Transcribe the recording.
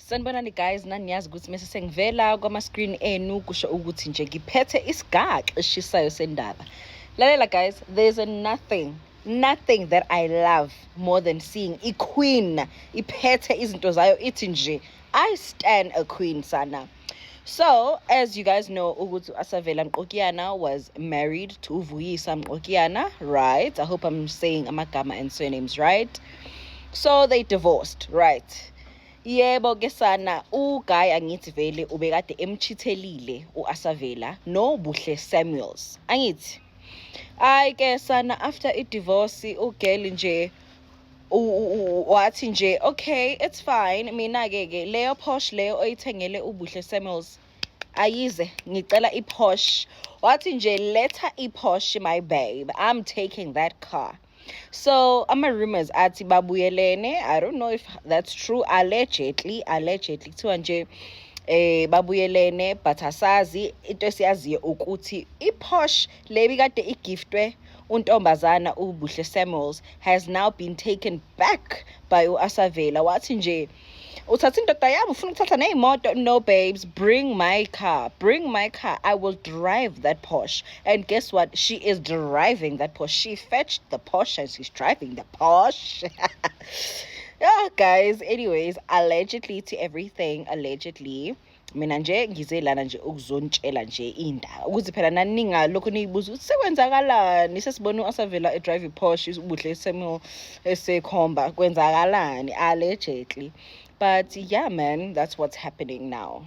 Sanibonani guys, naniyazi ukuthi mase sengivela kwama-screen enu kusho ukuthi nje ngiphethe isigaxa eshisayo sendaba. Lalela guys, there's nothing that I love more than seeing i-queen iphethe izinto zayo ithi nje I stand a queen sana. So, as you guys know, ukuthi Asavela Mqokiyana was married to Vuyisa Mqokiyana, right? I hope I'm saying amagama and surnames right. So they divorced, right? Yebo ke sana uGuy angithi vele ubekade emchithelile uAsavela no Buhle Samuels. Angithi ay ke sana after i-divorce uGirl nje wathi nje okay it's fine mina ke leyo Porsche leyo oyithengele uBuhle Samuels ayize ngicela iPorsche. Wathi nje letha iPorsche my babe, I'm taking that car. So ama-rumors athi babuyelene. I don't know if that's true. Allegedly kuthiwa nje babuyelene, but asazi. Into esiyaziyo ukuthi iPorsche lebi kade igiftwe untombazana uBuhle Samuels has now been taken back by uAsavela. Wathi nje uthatha indoda yami ufuna ukuthatha neyimoto? No babes, bring my car, I will drive that Porsche. And guess what, she is driving that Porsche. She fetched the Porsche and she's driving the Porsche. Yeah guys, anyways, allegedly to everything, allegedly mina nje ngize lana nje ukuzontshela nje indaba ukuthi phela naninga lokho niyibuza ukuthi sekwenzakalani, sesibona uAsavela edrive iPorsche uBuhle Samuel esekhomba kwenzakalani allegedly. But yeah man, that's what's happening now.